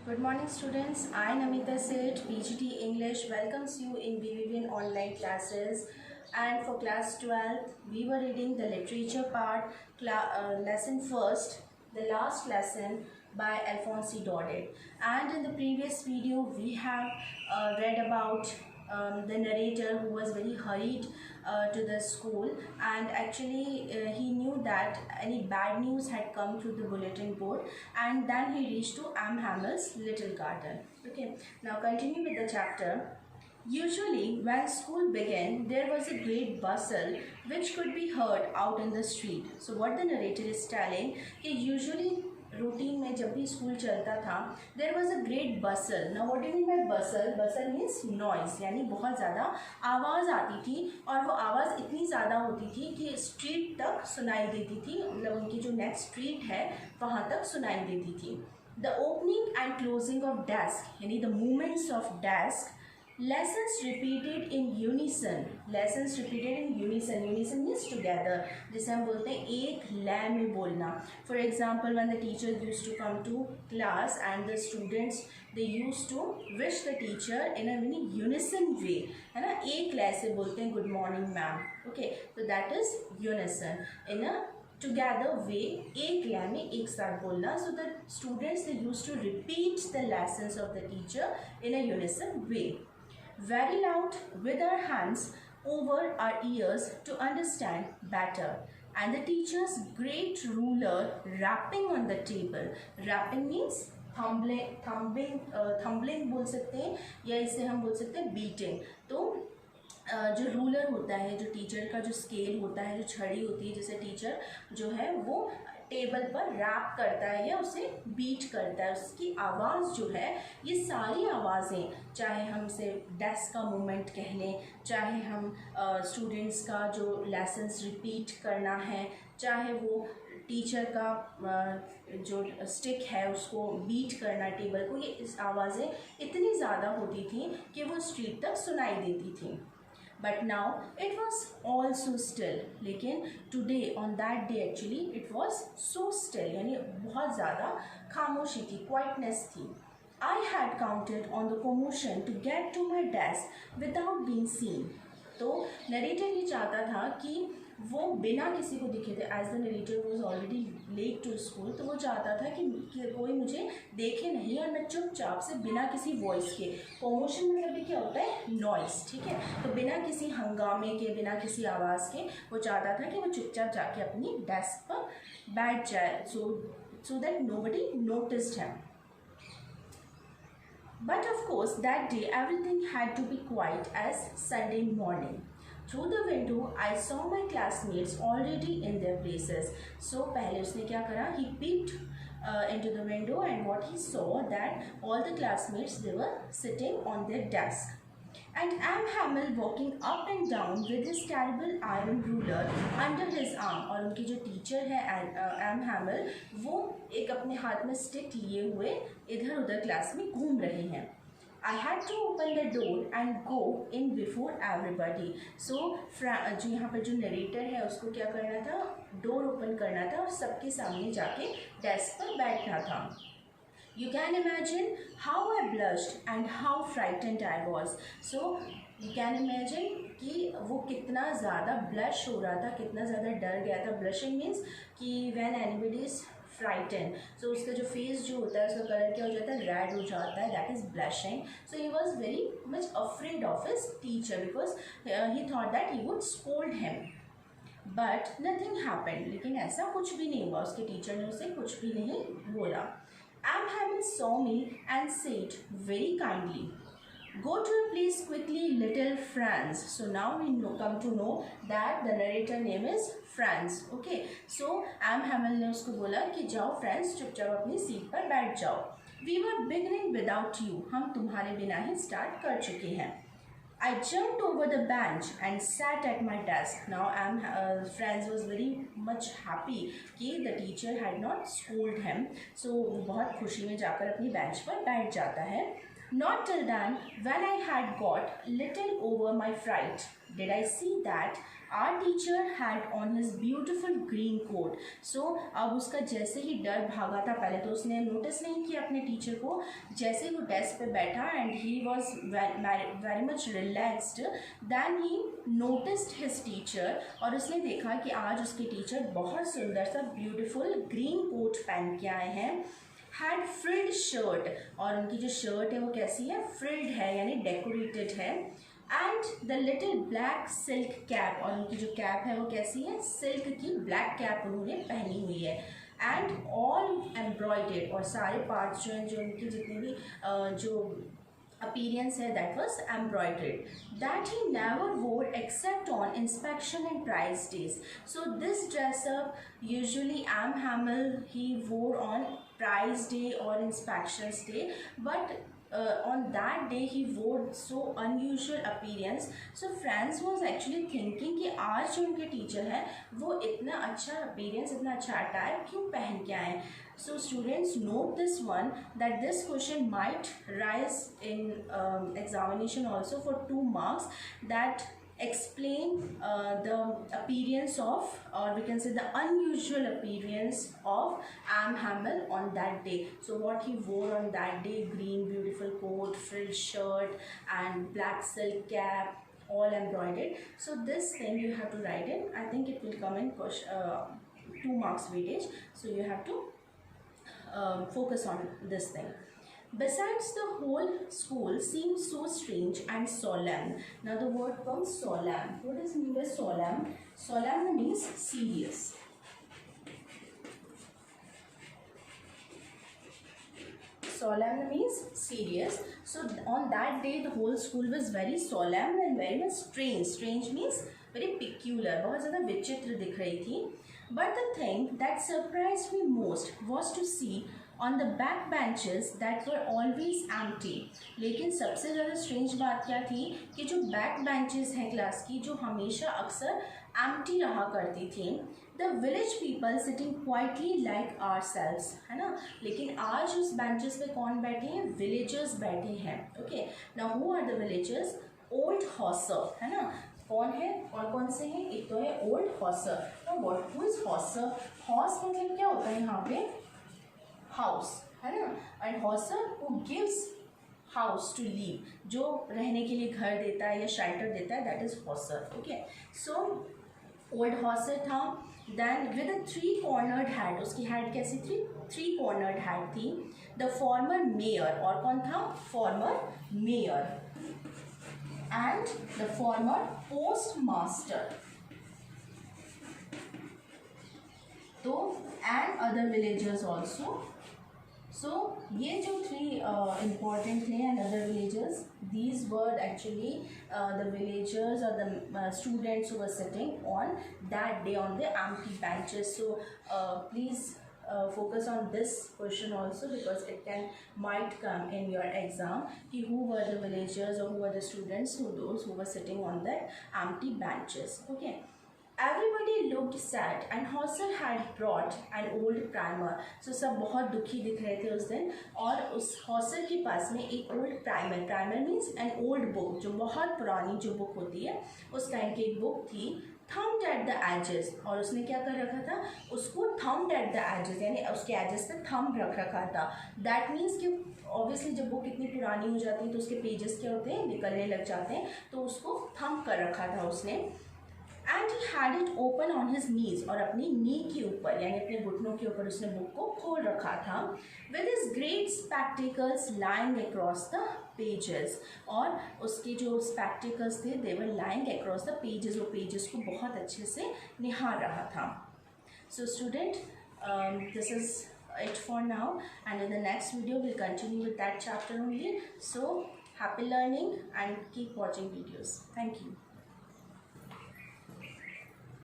Good morning students, I Namita Seth, PGT English welcomes you in BVVN online classes, and for class 12th we were reading the literature part, lesson first, the last lesson by Alphonse Daudet, and in the previous video we have read about the narrator who was very hurried to the school, and actually he knew that any bad news had come through the bulletin board, and then he reached to Hamill's little garden. Okay, now continue with the chapter. Usually, when school began, there was a great bustle which could be heard out in the street. So, what the narrator is telling, कि usually routine में जब भी school चलता था there was a great Bansal. Now what do mean by Bansal? Bansal means noise, यानी बहुत ज़्यादा आवाज़ आती थी, और वो आवाज़ इतनी ज़्यादा होती थी कि स्ट्रीट तक सुनाई देती थी, मतलब उनकी जो नेक्स्ट स्ट्रीट है वहाँ तक सुनाई देती थी. The opening and closing of desk, यानी the movements of desk. Lessons repeated in unison. Lessons repeated in unison. Unison means together. जिसे हम बोलते हैं एक लय में बोलना. For example, when the teacher used to come to class and the students they used to wish the teacher in a very unison way. है ना, एक लय से बोलते हैं good morning ma'am. Okay, so that is unison. In a together way, एक लय में एक साथ बोलना. So the students they used to repeat the lessons of the teacher in a unison way. Very loud with our hands over our ears to understand better, and the teacher's great ruler rapping on the table. Rapping means thumbling बोल सकते हैं, या इसे हम बोल सकते हैं beating. तो जो रूलर होता है, जो टीचर का जो स्केल होता है, जो छड़ी होती है, जिसे टीचर जो है वो टेबल पर रैप करता है या उसे बीट करता है, उसकी आवाज़ जो है, ये सारी आवाज़ें, चाहे हम से डेस्क का मूवमेंट कह लें, चाहे हम स्टूडेंट्स का जो लेसन्स रिपीट करना है, चाहे वो टीचर का जो स्टिक है उसको बीट करना टेबल को, ये इस आवाज़ें इतनी ज़्यादा होती थी कि वो स्ट्रीट तक सुनाई देती थी. But now it was all so still. लेकिन today on that day actually it was so still, यानी बहुत ज़्यादा खामोशी थी, quietness थी. I had counted on the commotion to get to my desk without being seen. तो narrator ये चाहता था कि वो बिना किसी को दिखे थे, as the narrator was already late to school, तो वो चाहता था कि कोई मुझे देखे नहीं और मैं चुपचाप से बिना किसी वॉइस के, कॉमोशन मतलब भी क्या होता है, नॉइस, ठीक है, तो बिना किसी हंगामे के, बिना किसी आवाज़ के वो चाहता था कि वो चुपचाप जाके अपनी डेस्क पर बैठ जाए, so that nobody noticed him. But of course that day everything had to be quiet as Sunday morning. Through the window I saw my classmates already in their places. So पहले उसने क्या करा, he peeped into the window, and what he saw that all the classmates they were sitting on their desk. And Hamill walking up and down with his terrible iron ruler under his arm. और उनकी जो teacher है Hamill, वो एक अपने हाथ में stick लिए हुए इधर उधर क्लास में घूम रहे हैं. I had to open the door and go in before everybody. So जो यहाँ पर जो नरेटर है उसको क्या करना था, डोर ओपन करना था और सबके सामने जाके डेस्क पर बैठना था. You can imagine how I blushed and how frightened I was. So you can imagine कि वो कितना ज़्यादा ब्लश हो रहा था, कितना ज़्यादा डर गया था. Blushing means कि when anybody is frightened, so उसका जो फेस जो होता है उसका कलर क्या हो जाता है, रेड हो जाता है, that is blushing. So he was very much afraid of his teacher because he thought that he would scold him. But nothing happened. लेकिन ऐसा कुछ भी नहीं हुआ, उसके टीचर ने उसे कुछ भी नहीं बोला. Hamill saw me and said very kindly, "Go to your place quickly, little Franz." So now we come to know that the narrator name is Franz. Okay, so Hamill ने उसको बोला कि जाओ फ्रांस, चुपचाप अपनी सीट पर बैठ जाओ. We were beginning without you. हम तुम्हारे बिना ही स्टार्ट कर चुके हैं. I jumped over the bench and sat at my desk. Now Franz was very much happy कि the teacher had not scolded him. So वो बहुत खुशी में जाकर अपनी बेंच पर बैठ जाता है. Not till then, when I had got little over my fright, did I see that our teacher had on his beautiful green coat. So अब उसका जैसे ही डर भागा था, पहले तो उसने नोटिस नहीं किया अपने टीचर को, जैसे ही वो डेस्क पे बैठा and he was very much relaxed, then he noticed his teacher, और उसने देखा कि आज उसके टीचर बहुत सुंदर सा ब्यूटीफुल ग्रीन कोट पहन के आए हैं, हैड फ्रिल्ड शर्ट, और उनकी जो शर्ट है वो कैसी है, फ्रिल्ड है यानी डेकोरेटेड है, and the little black silk cap, और उनकी जो कैप है वो कैसी है, सिल्क की ब्लैक कैप उन्होंने पहनी हुई है, एंड ऑल एम्ब्रॉयडेड, और सारे पार्ट्स जो हैं, जो उनकी जितने भी जो appearance है that was embroidered, that he never wore except on inspection and prize days. So this dress up usually M. Hamel he wore on prize day or inspections day, but on that day he wore so unusual appearance. So Franz was actually thinking कि आज जो उनके teacher हैं वो इतना अच्छा appearance, इतना अच्छा अटायर क्यों पहन के आए. So students note this one, that this question might rise in examination also for 2 marks, that explain the appearance of, or we can say the unusual appearance of M. Hamel on that day. So what he wore on that day, green beautiful coat, frilled shirt and black silk cap, all embroidered. So this thing you have to write in. I think it will come in 2 marks weightage, so you have to focus on this thing. Besides, the whole school seemed so strange and solemn. Now the word comes solemn. What does it mean by solemn? Solemn means serious. Solemn means serious. So on that day the whole school was very solemn and very much strange. Strange means very peculiar, बहुत ज़्यादा विचित्र दिख रही थी. But the thing that surprised me most was to see on the back benches that were always empty. लेकिन सबसे ज़्यादा strange बात क्या थी कि जो बैक बेंचेस हैं क्लास की, जो हमेशा अक्सर empty रहा करती थी, the village people sitting quietly like ourselves, है ना. लेकिन आज उस बेंचेस पे कौन बैठे हैं, villagers बैठे हैं. Okay, now who are the villagers? Old Hauser, है ना. कौन है और कौन से हैं, एक तो है old houser. Now what who is houser? House मतलब क्या होता है यहाँ पे, हाउस, है ना. And houser who gives house to live, जो रहने के लिए घर देता है या शेल्टर देता है, that is Hauser. Okay, so old Hauser था. Then with a 3 cornered hat, उसकी हैट कैसी थी, 3 कॉर्नर्ड हैट थी. द फॉर्मर मेयर, और कौन था, former mayor, and the former postmaster. तो and other villagers also. So ये जो 3 important थे and other villagers, these were actually the villagers or the students who were sitting on that day on the empty benches. So please focus on this question also, because it might come in your exam ki who were the villagers or who were the students, those who were sitting on the empty benches. Okay, everybody looked sad and Hauser had brought an old primer. So सब बहुत दुखी दिख रहे थे उस दिन, और उस हॉसर के पास में एक old primer, primer means an old book, जो बहुत पुरानी जो बुक होती है उस टाइम की एक बुक थी, थम्ड एट द एजेस. और उसने क्या कर रखा था, उसको थम्ड एट द एजेस यानी उसके एजेस पे थम्ब रख रखा था. दैट मीन्स कि ऑब्वियसली जब बुक इतनी पुरानी हो जाती है तो उसके पेजेस क्या होते हैं, निकलने लग जाते हैं, तो उसको थम्ब कर रखा था उसने. And he had it open on his knees, और अपनी नी के ऊपर यानी अपने घुटनों के ऊपर उसने बुक को खोल रखा था. With his great spectacles lying across the pages, और उसके जो स्पेक्टिकल्स थे they were lying across the pages, वो पेजेस को बहुत अच्छे से निहार रहा था. So student, this is it for now, and in the next video we'll continue with that chapter only. So happy learning and keep watching videos. Thank you.